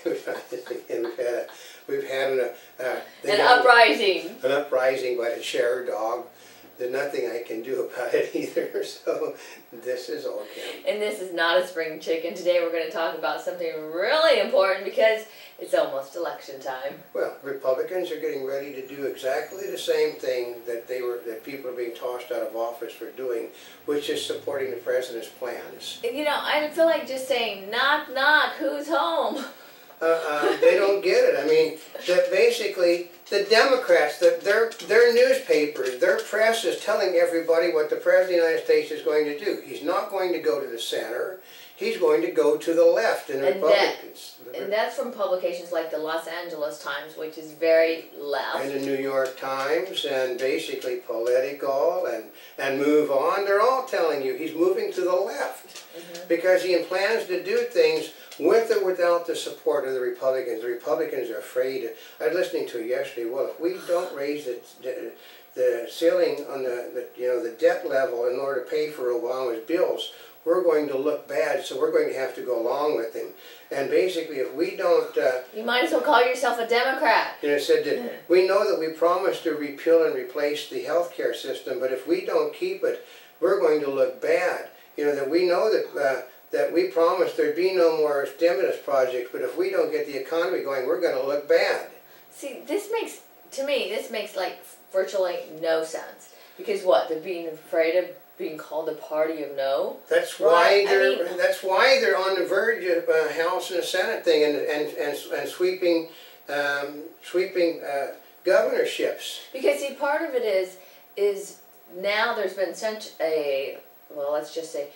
We've had An uprising. an uprising by the share dog. There's nothing I can do about it either. So this is Oldecam. And this is not a spring chicken. Today we're going to talk about something really important because it's almost election time. Well, Republicans are getting ready to do exactly the same thing that people are being tossed out of office for doing, which is supporting the president's plans. You know, I feel like just saying, knock, knock, who's home? They don't get it. I mean, that basically the Democrats, their newspapers, their press is telling everybody what the President of the United States is going to do. He's not going to go to the center. He's going to go to the left and Republicans. And that's from publications like the Los Angeles Times, which is very left. And the New York Times and basically Politico and Move On. They're all telling you he's moving to the left because he plans to do things with or without the support of the Republicans. The Republicans are afraid. I was listening to it yesterday. Well, if we don't raise the ceiling on the debt level in order to pay for Obama's bills, we're going to look bad, so we're going to have to go along with him. And basically, if we don't... you might as well call yourself a Democrat. You know, it said that we know that we promised to repeal and replace the health care system, but if we don't keep it, we're going to look bad. You know, that we know that we promised there'd be no more stimulus projects, but if we don't get the economy going, we're going to look bad. See, to me, this makes like virtually no sense. Because what, they're being afraid of being called the party of no? That's why they're on the verge of House and Senate thing and sweeping governorships. Because see, part of it is now there's been such a, well, let's just say,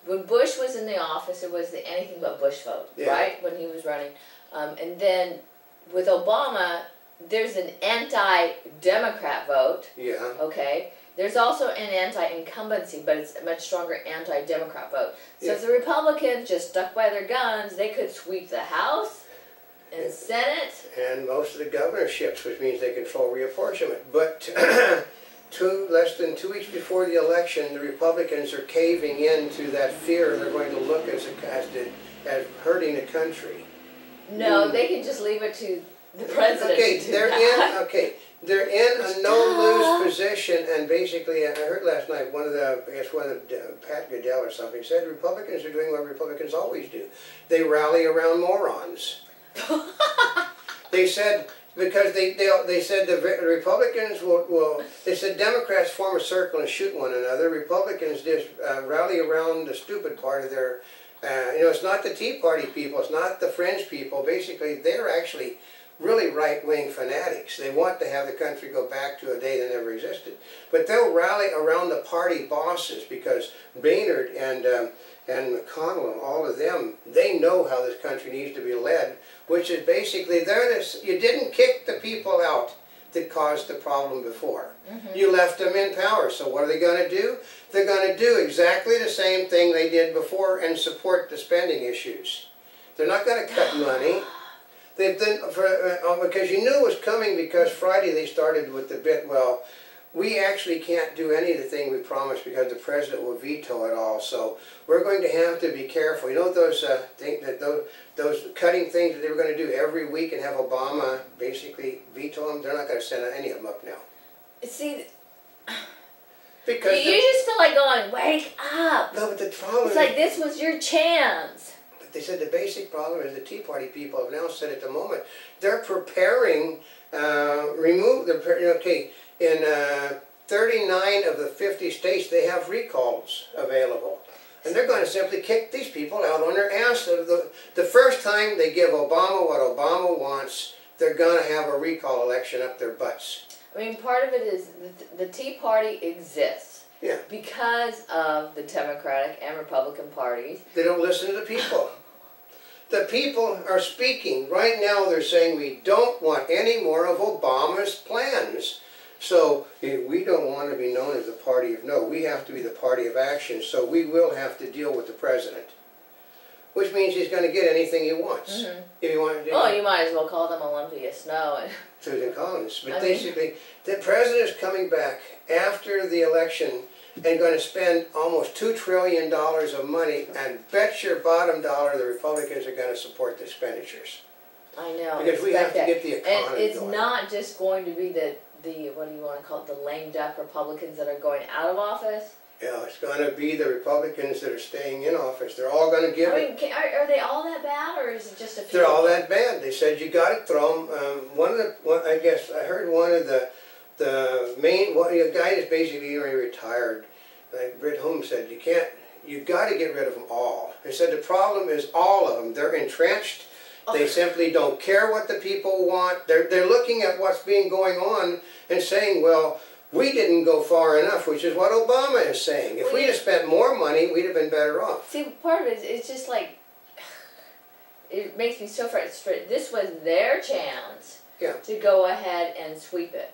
when Bush was in the office, it was the anything but Bush vote, right? When he was running. And then with Obama, there's an anti-Democrat vote. Yeah. Okay. There's also an anti-incumbency, but it's a much stronger anti-Democrat vote. So if the Republicans just stuck by their guns, they could sweep the House and Senate. And most of the governorships, which means they control reapportionment. But less than 2 weeks before the election, the Republicans are caving into that fear they're going to look as hurting the country. No, they can just leave it to the president. Okay, to do that. They're in a no-lose position, and basically, I heard last night Pat Goodell or something said Republicans are doing what Republicans always do. They rally around morons. They said, because they said the Republicans they said Democrats form a circle and shoot one another. Republicans just rally around the stupid part of their, it's not the Tea Party people, it's not the fringe people. Basically, they're actually really right-wing fanatics. They want to have the country go back to a day that never existed. But they'll rally around the party bosses because Boehner and McConnell and all of them, they know how this country needs to be led, which is basically, you didn't kick the people out that caused the problem before. You left them in power, so what are they going to do? They're going to do exactly the same thing they did before and support the spending issues. They're not going to cut money. They've done, because you knew it was coming because Friday they started with the bit, well, we actually can't do any of the thing we promised because the president will veto it all, so we're going to have to be careful. You know those those cutting things that they were going to do every week and have Obama basically veto them? They're not going to send any of them up now. See, because you just feel like going, wake up. No, but the problem it's like this was your chance. They said the basic problem is the Tea Party people have now said at the moment they're preparing in 39 of the 50 states they have recalls available, and they're going to simply kick these people out on their ass. The first time they give Obama what Obama wants, they're going to have a recall election up their butts. I mean, part of it is the Tea Party exists because of the Democratic and Republican parties. They don't listen to the people. The people are speaking. Right now they're saying we don't want any more of Obama's plans. So we don't want to be known as the party of no. We have to be the party of action. So we will have to deal with the president. Which means he's going to get anything he wants. If he wanted to do you might as well call them Olympia Snow. Susan Collins. But basically, the president is coming back after the election and going to spend almost $2 trillion of money, and bet your bottom dollar the Republicans are going to support the expenditures. I know. Because we have to expect get the that. And economy it's going. not just going to be the, what do you wanna call it, the lame duck Republicans that are going out of office. Yeah, it's gonna be the Republicans that are staying in office. They're all gonna give I it. mean, are they all that bad, or is it just a few? They're all that bad. They said you gotta throw them. I guess I heard one of the main, a guy that's basically already retired, like Britt Holmes said, you gotta get rid of them all. They said the problem is all of them. They're entrenched. They simply don't care what the people want. They're looking at what's being going on and saying, well, we didn't go far enough, which is what Obama is saying. If we'd have spent more money, we'd have been better off. See, part of it is, it's just like, it makes me so frustrated. This was their chance to go ahead and sweep it.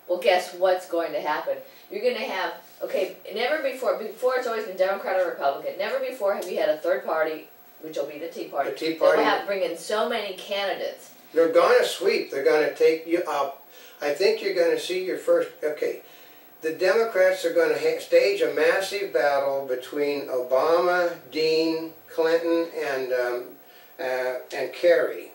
Well, guess what's going to happen? You're going to have, okay, never before it's always been Democrat or Republican, never before have you had a third party, which will be the Tea Party, The Tea that Party, will have bring in so many candidates. they're gonna sweep. They're gonna take you up. I think you're gonna see your first, okay, the Democrats are gonna stage a massive battle between Obama, Dean, Clinton, and Kerry.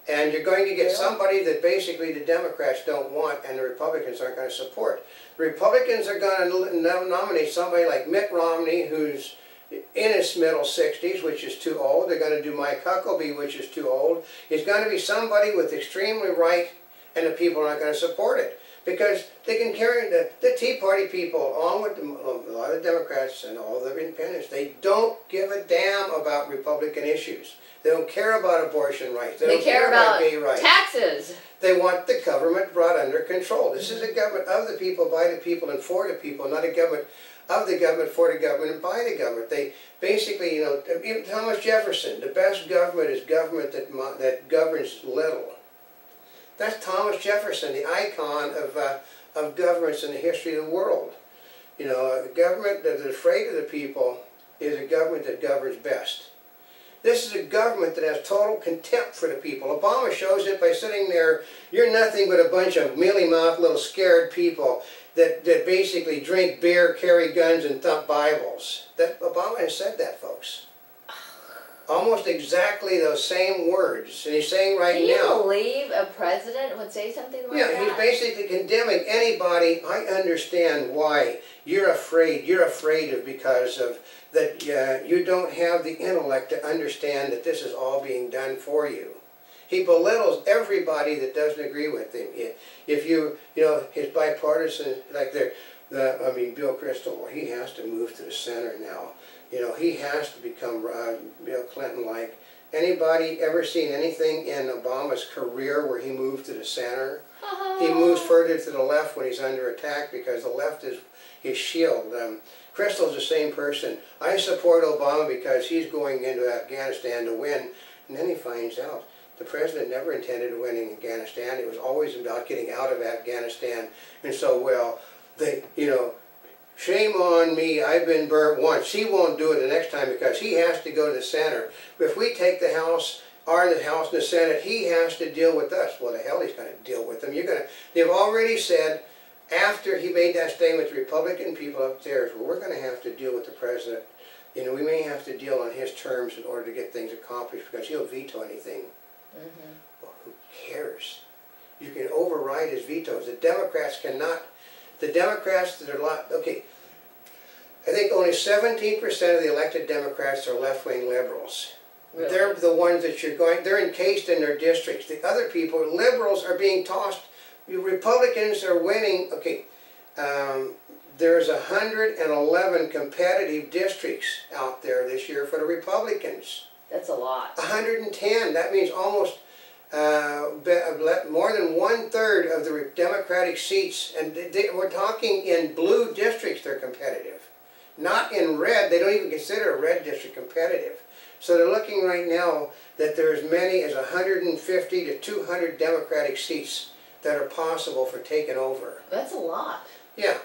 And you're going to get somebody that basically the Democrats don't want and the Republicans aren't going to support. The Republicans are going to nominate somebody like Mitt Romney, who's in his middle 60s, which is too old. They're going to do Mike Huckabee, which is too old. It's going to be somebody with extremely right, and the people aren't going to support it. Because they can carry the Tea Party people, along with a lot of Democrats and all the independents, they don't give a damn about Republican issues. They don't care about abortion rights. They don't care about gay rights. Taxes. They want the government brought under control. This is a government of the people, by the people, and for the people, not a government of the government, for the government, and by the government. They basically, even Thomas Jefferson, the best government is government that governs little. That's Thomas Jefferson, the icon of governments in the history of the world. A government that is afraid of the people is a government that governs best. This is a government that has total contempt for the people. Obama shows it by sitting there. You're nothing but a bunch of mealy-mouthed little scared people that basically drink beer, carry guns, and thump Bibles. Obama has said that, folks. Almost exactly those same words. And he's saying right now... Can you believe a president would say something like that? Yeah, he's basically condemning anybody. I understand why you're afraid. You're afraid of because of that you don't have the intellect to understand that this is all being done for you. He belittles everybody that doesn't agree with him. If his bipartisan, like Bill Kristol, he has to move to the center now. He has to become Bill Clinton-like. Anybody ever seen anything in Obama's career where he moved to the center? He moves further to the left when he's under attack because the left is his shield. Kristol's the same person. I support Obama because he's going into Afghanistan to win. And then he finds out the president never intended to win in Afghanistan. It was always about getting out of Afghanistan. And so, shame on me, I've been burnt once. He won't do it the next time because he has to go to the center. If we take the House, the House and the Senate, he has to deal with us. Well, the hell he's going to deal with them. They've already said, after he made that statement to Republican people upstairs, well, we're going to have to deal with the president. We may have to deal on his terms in order to get things accomplished because he'll veto anything. Well, who cares? You can override his vetoes. The Democrats cannot. The Democrats that are okay, I think only 17% of the elected Democrats are left-wing liberals. Really? They're the ones that they're encased in their districts. The other people, liberals, are being tossed. Republicans are winning. Okay, there's 111 competitive districts out there this year for the Republicans. That's a lot. 110. That means almost more than 1/3 of the Democratic seats, and we're talking in blue districts. They're competitive, not in red. They don't even consider a red district competitive. So they're looking right now that there are as many as 150 to 200 Democratic seats that are possible for taking over. That's a lot. Yeah.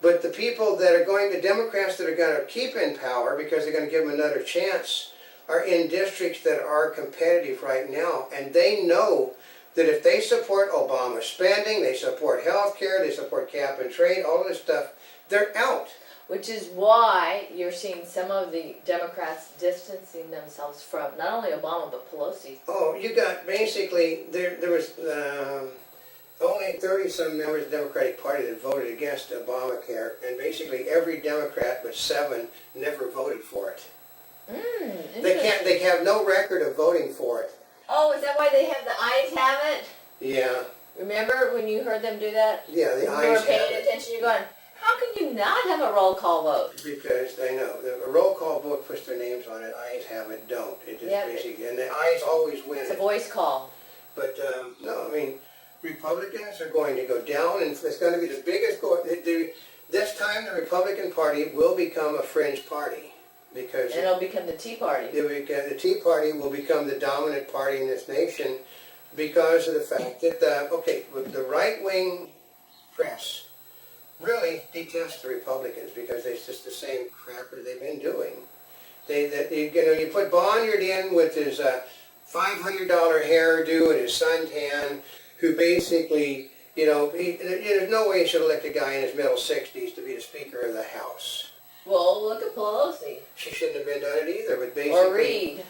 But the people that are the Democrats that are going to keep in power because they're going to give them another chance are in districts that are competitive right now. And they know that if they support Obama spending, they support health care, they support cap and trade, all of this stuff, they're out. which is why you're seeing some of the Democrats distancing themselves from not only Obama but Pelosi. Oh, you got basically, there was only 30-some members of the Democratic Party that voted against Obamacare, and basically every Democrat but 7 never voted for it. They have no record of voting for it. Oh, is that why they have the ayes have it? Yeah. Remember when you heard them do that? Yeah, the when ayes you were have paying it. attention, you're going, how can you not have a roll call vote? Because they know. A roll call vote puts their names on it, ayes have it, don't. It just basically, and the ayes always win. It's a voice call. But, no, I mean, Republicans are going to go down, and it's going to be the biggest, this time the Republican Party will become a fringe party. Because and it'll become the Tea Party. The Tea Party will become the dominant party in this nation because of the fact that, the right-wing press really detests the Republicans because it's just the same crap that they've been doing. You put Bonnier in with his $500 hairdo and his suntan, who basically, there's no way you should elect a guy in his middle 60s to be the Speaker of the House. Well, look at Pelosi. She shouldn't have been done it either, but basically... Or Reid.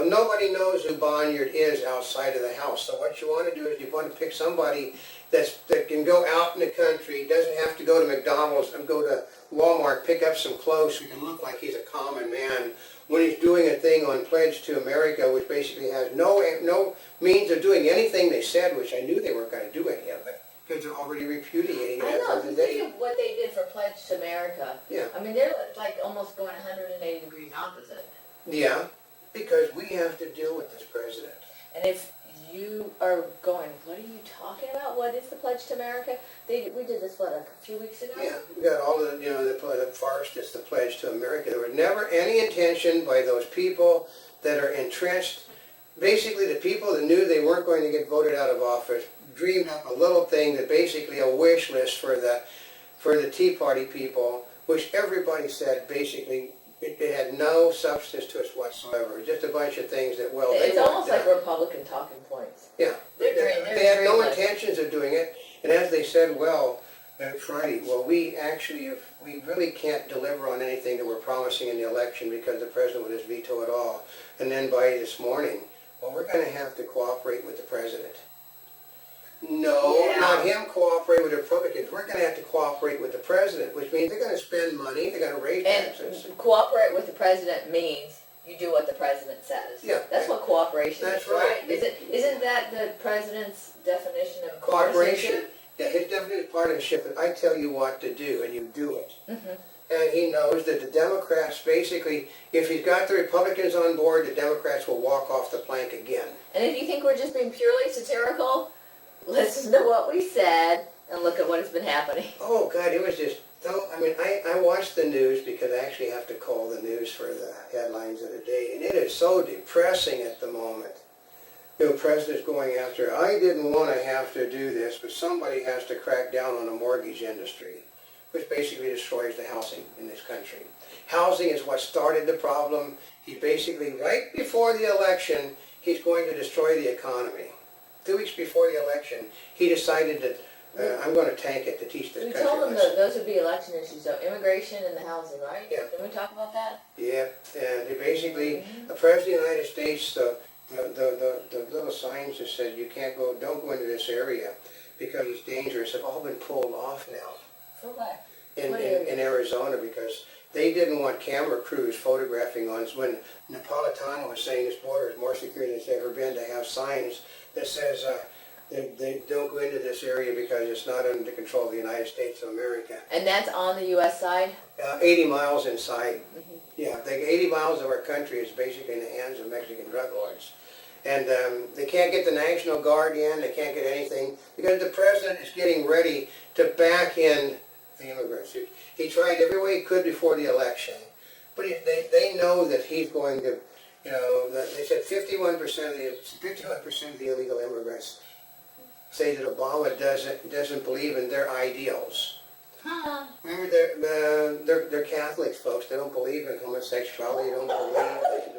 Nobody knows who Bonnier is outside of the House. So what you want to do is you want to pick somebody that can go out in the country, doesn't have to go to McDonald's and go to Walmart, pick up some clothes, who can look like he's a common man when he's doing a thing on Pledge to America, which basically has no means of doing anything they said, which I knew they weren't going to do any of it. Because they're already repudiating it. I know, if you think of what they did for Pledge to America. Yeah. I mean, they're like almost going 180 degrees opposite. Yeah, because we have to deal with this president. And if you are going, what are you talking about? What is the Pledge to America? We did this, a few weeks ago? Yeah, we got all the farce that's the Pledge to America. There was never any intention by those people that are entrenched. Basically, the people that knew they weren't going to get voted out of office dreamed up a little thing that basically a wish list for the Tea Party people, which everybody said basically it had no substance to it whatsoever. Just a bunch of things that, it's almost like Republican talking points. Yeah. They had no intentions of doing it. And as they said, Friday, we really can't deliver on anything that we're promising in the election because the president would just veto it all. And then by this morning, we're going to have to cooperate with the president. No, not him cooperate with the Republicans. We're going to have to cooperate with the president, which means they're going to spend money, they're going to raise taxes. And cooperate with the president means you do what the president says. Yeah. That's what cooperation is. That's right. Isn't that the president's definition of Cooperation? Yeah, his definition of partnership is I tell you what to do and you do it. Mm-hmm. And he knows that the Democrats basically, if he's got the Republicans on board, the Democrats will walk off the plank again. And if you think we're just being purely satirical, listen to what we said and look at what has been happening. Oh, God, it was just, I watched the news because I actually have to call the news for the headlines of the day, and it is so depressing at the moment. The president's going after, I didn't want to have to do this, but somebody has to crack down on the mortgage industry, which basically destroys the housing in this country. Housing is what started the problem. He basically, right before the election, he's going to destroy the economy. 2 weeks before the election, he decided that I'm going to tank it to teach this country. We told him that those would be election issues, though, immigration and the housing, right? Yeah. Didn't we talk about that? Yeah, and they basically, the President of the United States, the little signs that said you don't go into this area because it's dangerous have all been pulled off now. For what? In Arizona, because they didn't want camera crews photographing on when Napolitano was saying this border is more secure than it's ever been, to have signs that says they don't go into this area because it's not under the control of the United States of America. And that's on the U.S. side? 80 miles inside. Mm-hmm. Yeah, 80 miles of our country is basically in the hands of Mexican drug lords. And they can't get the National Guard in, they can't get anything, because the president is getting ready to back in the immigrants. He tried every way he could before the election, but they know that he's going to, they said 51% of the illegal immigrants say that Obama doesn't believe in their ideals. Remember, they're Catholics, folks. They don't believe in homosexuality. They don't believe